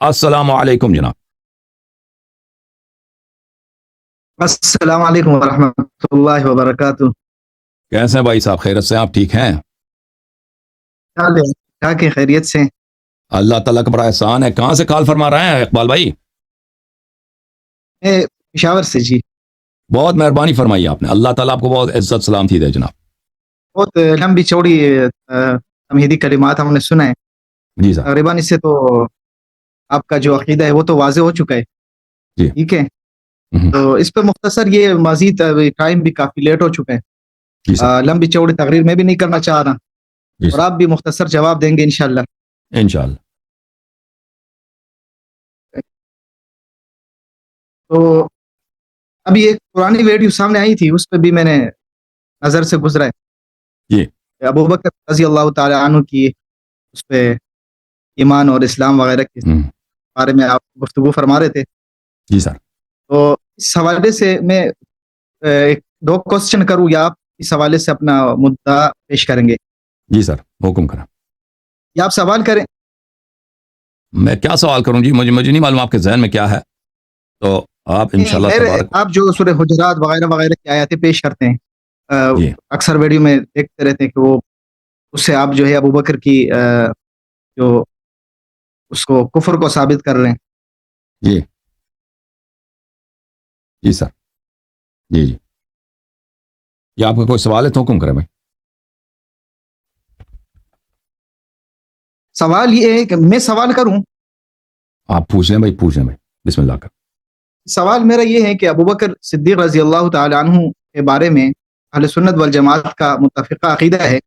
السلام علیکم جناب. السلام علیکم ورحمۃ اللہ وبرکاتہ. کیسے ہیں بھائی صاحب؟ خیرت سے؟ آپ ٹھیک ہیں؟ کیا کہ خیریت سے؟ اللہ تعالیٰ کا بڑا احسان ہے. کہاں سے کال فرما رہے ہیں اقبال بھائی؟ میں پشاور سے جی. بہت مہربانی فرمائی آپ نے. اللہ تعالیٰ آپ کو بہت عزت سلامتی دے جناب. بہت لمبی چوڑی تمہیدی کلمات ہم نے سنا ہے. جی صاحب. تقریباً اس سے تو آپ کا جو عقیدہ ہے وہ تو واضح ہو چکا ہے. جی. ٹھیک ہے. تو اس پہ مختصر یہ مزید ٹائم بھی کافی لیٹ ہو چکا ہے. جی صاحب. لمبی چوڑی تقریر میں بھی نہیں کرنا چاہ رہا. جی اور آپ بھی مختصر جواب دیں گے انشاءاللہ. انشاءاللہ. تو ابھی ایک پرانی ویڈیو سامنے آئی تھی, اس پہ بھی میں نے نظر سے گزرا ہے. جی. ابو بکر رضی اللہ تعالی عنہ کی اس پہ ایمان اور اسلام وغیرہ کے بارے میں آپ گفتگو فرما رہے تھے. جی سر. تو اس حوالے سے میں ایک دو کوسچن کروں یا آپ اس حوالے سے اپنا مدعا پیش کریں گے؟ جی سر, حکم کریں. یا آپ سوال کریں؟ میں کیا سوال کروں جی؟ مجھے نہیں معلوم آپ کے ذہن میں کیا ہے. تو آپ انشاءاللہ تبارک. آپ جو سورہ حجرات وغیرہ وغیرہ کی آیاتیں پیش کرتے ہیں, جی. اکثر ویڈیو میں دیکھتے رہتے ہیں کہ وہ اس سے آپ جو ہے ابو بکر کی جو اس کو کفر کو ثابت کر رہے ہیں. جی. جی سر. جی جی. یہ آپ کا کوئی سوال ہے تو حکم کریں بھائی. سوال یہ ہے کہ میں سوال کروں؟ آپ پوچھ لیں بھائی, پوچھ لیں بھائی, بسم اللہ کر. سوال میرا یہ ہے کہ ابو بکر صدیق رضی اللہ تعالی عنہ کے بارے میں اہل سنت والجماعت کا متفقہ عقیدہ ہے.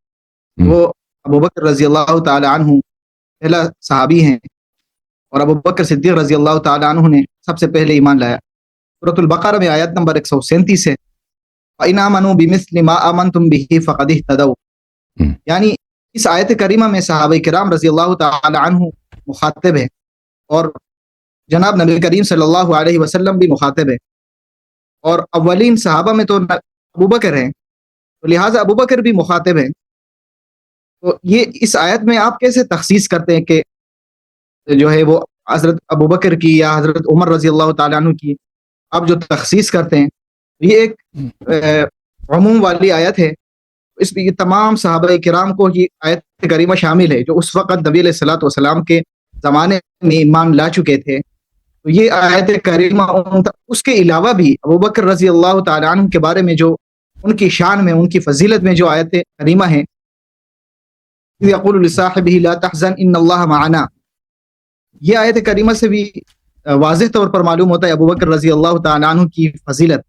وہ ابو بکر رضی اللہ تعالی عنہ پہلا صحابی ہیں, اور ابو بکر صدیق رضی اللہ تعالی عنہ نے سب سے پہلے ایمان لایا. سورۃ البقرہ میں آیت نمبر 137 ہے, فَإِنْ آمَنُوا بِمِثْلِ مَا آمَنْتُمْ بِهِ فَقَدِ اهْتَدَوْا. یعنی اس آیت کریمہ میں صحابہ کرام رضی اللہ تعالی عنہ مخاطب ہے, اور جناب نبی کریم صلی اللہ علیہ وسلم بھی مخاطب ہے, اور اولین صحابہ میں تو ابو بکر ہیں, تو لہٰذا ابو بکر بھی مخاطب ہیں. تو یہ اس آیت میں آپ کیسے تخصیص کرتے ہیں کہ جو ہے وہ حضرت ابو بکر کی یا حضرت عمر رضی اللہ تعالیٰ عنہ کی آپ جو تخصیص کرتے ہیں, یہ ایک عموم والی آیت ہے. اس میں یہ تمام صحابہ کرام کو یہ آیت کریمہ شامل ہے جو اس وقت نبی علیہ الصلوۃ والسلام کے زمانے میں ایمان لا چکے تھے. تو یہ آیت کریمہ اس کے علاوہ بھی ابو بکر رضی اللہ تعالیٰ عنہ کے بارے میں جو ان کی شان میں, ان کی فضیلت میں جو آیت کریمہ ہیں, یقول لصاحبہ لا تحزن ان اللہ معنا, یہ آیت کریمہ سے بھی واضح طور پر معلوم ہوتا ہے ابو بکر رضی اللہ تعالیٰ عنہ کی فضیلت.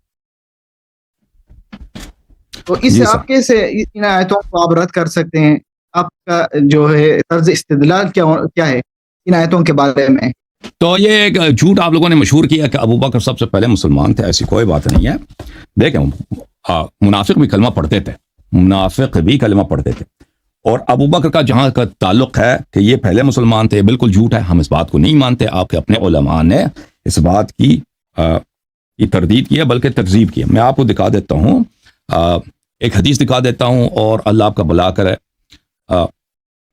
تو اس سے آپ کیسے ان آیتوں کو آپ رد کر سکتے ہیں؟ آپ کا جو ہے طرز استدلال کیا ہے ان آیتوں کے بارے میں؟ تو یہ ایک جھوٹ آپ لوگوں نے مشہور کیا کہ ابو بکر سب سے پہلے مسلمان تھے. ایسی کوئی بات نہیں ہے. دیکھیں, منافق بھی کلمہ پڑھتے تھے, منافق بھی کلمہ پڑھتے تھے, اور ابو بکر کا جہاں کا تعلق ہے کہ یہ پہلے مسلمان تھے, بالکل جھوٹ ہے. ہم اس بات کو نہیں مانتے. آپ کے اپنے علماء نے اس بات کی تردید کی ہے, بلکہ تکذیب کی ہے. میں آپ کو دکھا دیتا ہوں, ایک حدیث دکھا دیتا ہوں, اور اللہ آپ کا بھلا کرے.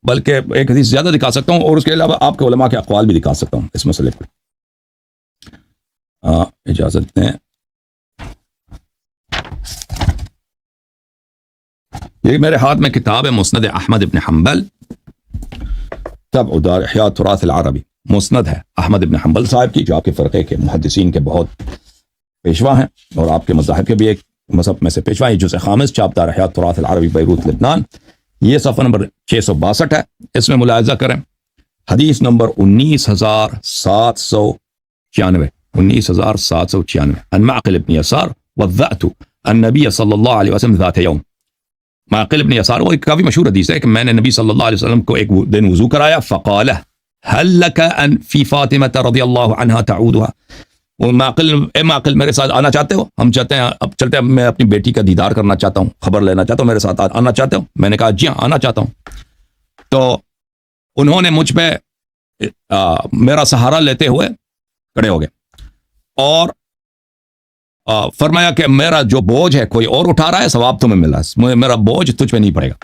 بلکہ ایک حدیث زیادہ دکھا سکتا ہوں, اور اس کے علاوہ آپ کے علماء کے اقوال بھی دکھا سکتا ہوں اس مسئلے پر. اجازت دیں. یہ میرے ہاتھ میں کتاب ہے مسند احمد ابن حنبل, تبع دار احیاء تراث العربی. مسند ہے احمد ابن حنبل صاحب کی, جو آپ کے فرقے کے محدثین کے بہت پیشوا ہیں, اور آپ کے مذاہب کے بھی ایک مذہب میں سے پیشوا ہے. جزء خامس, چاپ دار احیاء تراث العربی, بیروت لبنان. یہ صفحہ نمبر 662 ہے. اس میں ملاحظہ کریں, حدیث نمبر 19796. 19796. عن معقل بن يسار وضعت النبي صلی اللہ علیہ وسلم ذات یوم. معقل بن یسار وہ ایک کافی مشہور حدیث ہے کہ میں نے نبی صلی اللہ علیہ وسلم کو ایک دن وضو کرایا. فقال هل لك ان في فاطمة رضی اللہ عنها تعودها. وہ معقل میرے ساتھ آنا چاہتے ہو؟ ہم چاہتے ہیں, اب چلتے ہیں, میں اپنی بیٹی کا دیدار کرنا چاہتا ہوں, خبر لینا چاہتا ہوں, میرے ساتھ آنا چاہتے ہو؟ میں نے کہا جی ہاں آنا چاہتا ہوں. تو انہوں نے مجھ پہ میرا سہارا لیتے ہوئے کھڑے ہو گئے, اور فرمایا کہ میرا جو بوجھ ہے کوئی اور اٹھا رہا ہے, ثواب تمہیں ملا, میرا بوجھ تجھ پہ نہیں پڑے گا.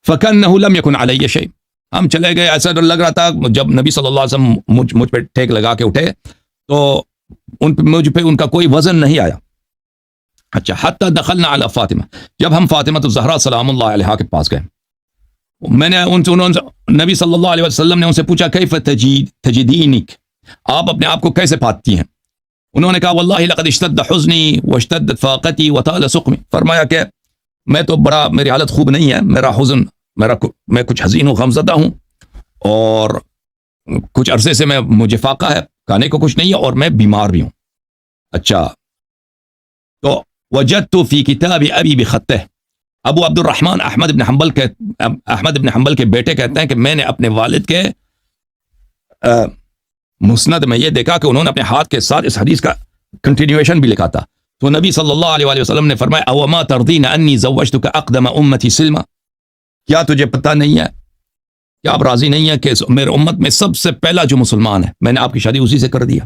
فَكَنَّهُ لَمْ يَكُنْ عَلَيَّ شَيْءٍ. ہم چلے گئے, ایسا ڈر لگ رہا تھا. جب نبی صلی اللہ علیہ وسلم مجھ پہ ٹھیک لگا کے اٹھے تو مجھ پہ ان کا کوئی وزن نہیں آیا. اچھا, حتی دخلنا علی فاطمہ, جب ہم فاطمہ الزہرا سلام اللہ علیہا کے پاس گئے, میں نے نبی صلی اللہ علیہ وسلم نے ان سے پوچھا کیف تجدینک, آپ اپنے آپ کو کیسے پاتی ہیں؟ انہوں نے کہا واللہ لقد اشتد حزنی واشتدت فاقتی وطال سقمی, فرمایا کہ میں تو بڑا, میری حالت خوب نہیں ہے, میرا حزن, میں کچھ حزین و غمزدہ ہوں, اور کچھ عرصے سے مجھے فاقہ ہے, کھانے کو کچھ نہیں ہے, اور میں بیمار بھی ہوں. اچھا, تو وجدت فی کتاب ابی بخطہ, ابو عبد الرحمن احمد بن حنبل کے بیٹے کہتے ہیں کہ میں نے اپنے والد کے مسند میں یہ دیکھا کہ انہوں نے اپنے ہاتھ کے ساتھ اس حدیث کا کنٹینیویشن بھی لکھا تھا. تو نبی صلی اللہ علیہ وسلم نے فرمایا او ما ترضین انی زوجتک اقدم امتی سلمہ, کیا تجھے پتہ نہیں ہے, کیا آپ راضی نہیں ہیں کہ میرے امت میں سب سے پہلا جو مسلمان ہے میں نے آپ کی شادی اسی سے کر دیا.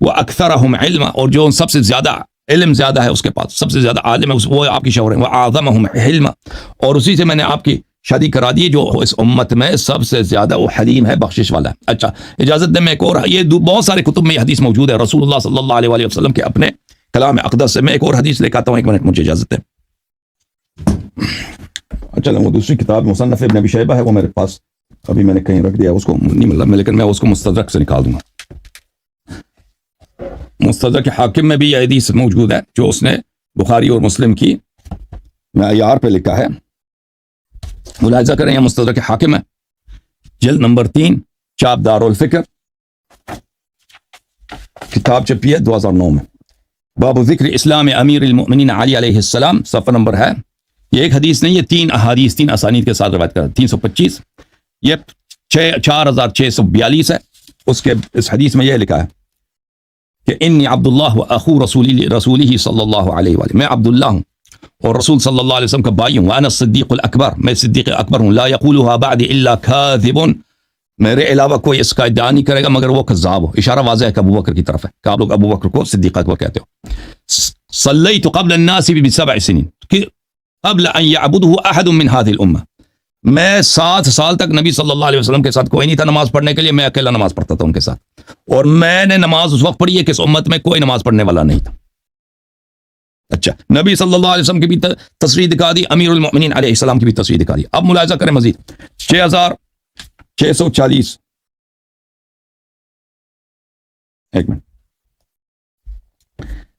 وہ اکثرہم علما, اور جو سب سے زیادہ علم زیادہ ہے اس کے پاس, سب سے زیادہ عالم ہے وہ آپ کی شوہر ہے. وہ اعظمہم حلما, اور اسی سے میں نے آپ کی شادی کرا دی جو اس امت میں سب سے زیادہ وہ حلیم ہے, بخشش والا ہے. اچھا, اجازت دیں میں ایک اور, یہ بہت سارے کتب میں یہ حدیث موجود ہے رسول اللہ صلی اللہ علیہ وسلم کے اپنے کلام اقدس سے. میں ایک اور حدیث لے کے آتا ہوں, ایک منٹ مجھے اجازت ہے. اچھا, وہ دوسری کتاب مصنف ابن ابی شیبہ ہے, وہ میرے پاس ابھی میں نے کہیں رکھ دیا, اس کو نہیں ملا, لیکن میں اس کو مستدرک سے نکال دوں گا. مستدرک حاکم میں بھی یہ حدیث موجود ہے جو اس نے بخاری اور مسلم کی معیار پہ لکھا ہے. ملاحظہ کریں, یہ مستدرک حاکم ہے, جلد نمبر 3, چاپ دار الفکر, کتاب چھپی ہے 2009 میں. باب ذکر اسلام امیر المؤمنین علی علیہ السلام, صفحہ نمبر ہے, یہ ایک حدیث نہیں, یہ 3 احادیث 3 اسانید کے ساتھ روایت کرتا ہے. 325, یہ 4642 ہے. اس کے اس حدیث میں یہ لکھا ہے کہ انی عبداللہ و اخو رسولہ صلی اللہ علیہ وآلہ, میں عبداللہ ہوں اور رسول صلی اللہ علیہ وسلم کا بھائی ہوں. وانا الصدیق الاکبر, میں صدیق اکبر ہوں. لا یقولها بعد الا کاذب, میرے علاوہ کوئی اس کا ادعا نہیں کرے گا مگر وہ کذاب ہو. اشارہ واضح ہے کہ ابو بکر کی طرف ہے, کہ آپ لوگ ابو بکر کو صدیق اکبر کہتے ہو. صلیت قبل الناس ب7 سنین قبل ان يعبده احد من هذه الامه, میں 7 سال تک نبی صلی اللہ علیہ وسلم کے ساتھ کوئی نہیں تھا نماز پڑھنے کے لیے, میں اکیلا نماز پڑھتا تھا ان کے ساتھ, اور میں نے نماز اس وقت پڑھی ہے کہ اس امت میں کوئی نماز پڑھنے والا نہیں تھا. اچھا, نبی صلی اللہ علیہ وسلم کی بھی تصریح دکھا دی, امیر المؤمنین علیہ السلام کی بھی تصریح دکھا دی. اب ملاحظہ کریں مزید 6640, ایک منٹ,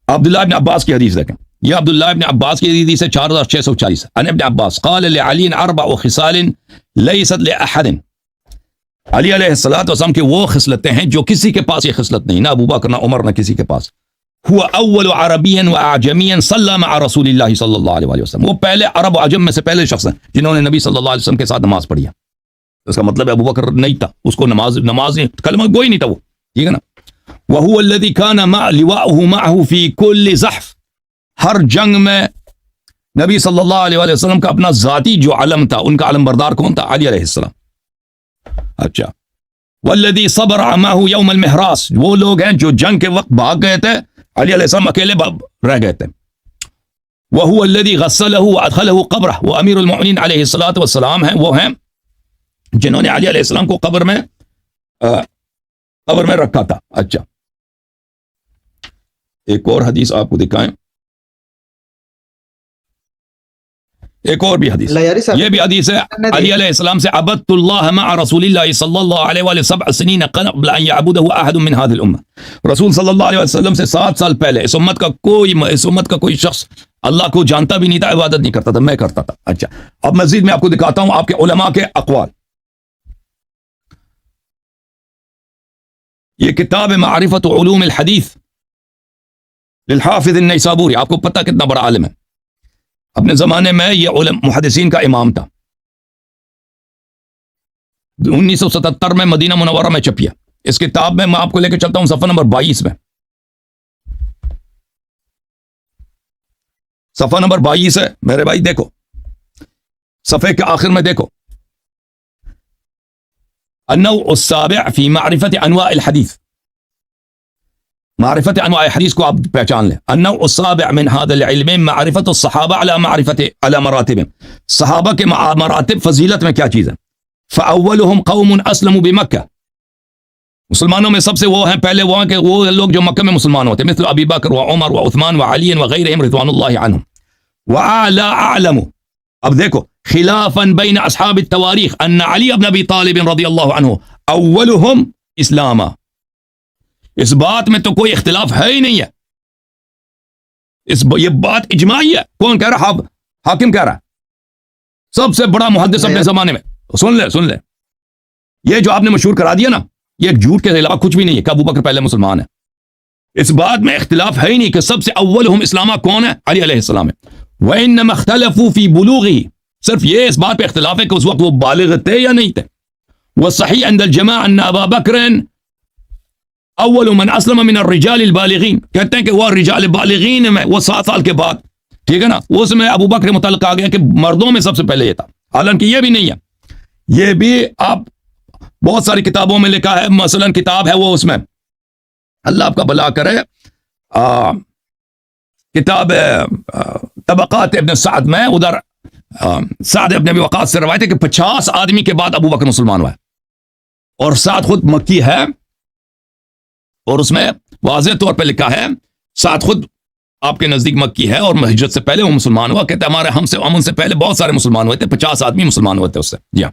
عبداللہ ابن عباس کی حدیث دیکھیں. یہ عبداللہ ابن عباس کی حدیث ہے 4640. ان ابن عباس قال لعلی 4 خصال لیست لاحد, علی علیہ السلام کے وہ خصلتیں ہیں جو کسی کے پاس یہ خصلت نہیں, نہ ابو بکر نہ عمر نہ کسی کے پاس. هو اول عربی و اعجمی صلی مع رسول اللہ صلی اللہ علیہ وسلم, وہ پہلے عرب و عجم میں سے پہلے شخص ہیں جنہوں نے نبی صلی اللہ علیہ وسلم کے ساتھ نماز پڑھی ہے. اس کا مطلب ابو بکر نہیں تھا, اس کو نماز نہیں, کلمہ گوئی نہیں تھا وہ, ٹھیک ہے نا. وهو الذي كان مع لواءه معه في كل زحف, ہر جنگ میں نبی صلی اللہ علیہ وسلم کا اپنا ذاتی جو علم تھا, ان کا علم بردار کون تھا؟ علی علیہ السلام. اچھا, والذی صبر معه یوم المحراس, وہ لوگ ہیں جو جنگ کے وقت بھاگ گئے تھے, علی علیہ السلام اکیلے رہ گئے تھے. وهو الذی غسلہ وادخلہ قبرہ, وہ امیر المؤمنین علیہ الصلوۃ والسلام ہیں, وہ ہیں جنہوں نے علی علیہ السلام کو قبر میں رکھا تھا. اچھا, ایک اور حدیث آپ کو دکھائیں, ایک اور بھی حدیث, یہ بھی حدیث ہے علی علیہ السلام سے, عبدت اللہ مع رسول اللہ صلی اللہ علیہ وآلہ 7 سنین قبل ان يعبده احد من هذه الامه, رسول صلی اللہ علیہ وسلم سے 7 سال پہلے اس امت کا کوئی شخص اللہ کو جانتا بھی نہیں تھا, عبادت نہیں کرتا تھا, میں کرتا تھا. اچھا, اب مزید میں آپ کو دکھاتا ہوں آپ کے علماء کے اقوال. یہ کتاب معرفت علوم الحدیث للحافظ النیسابوری, آپ کو پتہ کتنا بڑا عالم ہے, اپنے زمانے میں یہ علم محدثین کا امام تھا. 1977 میں مدینہ منورہ میں چھپیا. اس کتاب میں آپ کو لے کے چلتا ہوں صفحہ نمبر 22 میں, صفحہ نمبر 22 ہے میرے بھائی, دیکھو صفحے کے آخر میں دیکھو, النوع السابع فی معرفت انواع الحدیث, معرفت انواع حدیث کو آپ پہچان لیں. النوع السابع من هذا العلم معرفت الصحابہ على مراتب, صحابہ کے مراتب فضیلت میں کیا چیز ہے, فاولهم قوم اسلموا بمکہ، مسلمانوں میں سب سے وہ ہیں پہلے وہ ہیں کہ وہ لوگ جو مکہ میں مسلمان ہوتے، مثل ابی بکر و عمر و عثمان و علی وغیرہم رضوان اللہ عنہم، واعلی اعلم، اب دیکھو خلافا بین اصحاب التواریخ ان علی بن ابی طالب رضی اللہ عنہ اولهم اسلاما، اس بات میں تو کوئی اختلاف ہے ہی نہیں ہے، یہ بات اجماعی ہے. کون کہہ رہا؟ حاکم کہہ رہا ہے، سب سے بڑا محدث اپنے زمانے میں. سن لے یہ جو آپ نے مشہور کرا دیا نا، یہ ایک جھوٹ کے علاوہ کچھ بھی نہیں ہے کہ ابو بکر پہلے مسلمان ہے. اس بات میں اختلاف ہے ہی نہیں کہ سب سے اولہم اسلامہ کون ہے؟ علی علیہ السلام ہے. وَإِنَّمَا اخْتَلَفُوا فِي بُلُوغِهِ، صرف یہ اس بات پہ اختلاف ہے کہ اس وقت وہ بالغ تھے یا نہیں تھے. وَالصَّحِيحُ عِنْدَ الْجَمَاعَةِ أَنَّ أَبَا بَكْرٍ اول من اسلم من الرجال البالغین، کہتے ہیں کہ وہ رجال بالغین میں وہ 7 سال کے بعد، ٹھیک ہے نا، اس میں ابو بکر متعلق آ گیا کہ مردوں میں سب سے پہلے یہ تھا، حالانکہ یہ بھی نہیں ہے. یہ بھی آپ بہت ساری کتابوں میں لکھا ہے، مثلا کتاب ہے وہ، اس میں اللہ آپ کا بھلا کرے، کتاب طبقات ابن سعد میں، ادھر سعد ابن ابی وقاص سے روایت ہے کہ 50 آدمی کے بعد ابو بکر مسلمان ہوا ہے، اور سعد خود مکی ہے، اور اس میں واضح طور پہ لکھا ہے سعد خود آپ کے نزدیک مکی ہے اور ہجرت سے پہلے وہ مسلمان ہوا. کہتے ہیں ہم ان سے پہلے بہت سارے مسلمان ہوئے تھے، 50 آدمی مسلمان ہوئے تھے اس سے. جی ہاں.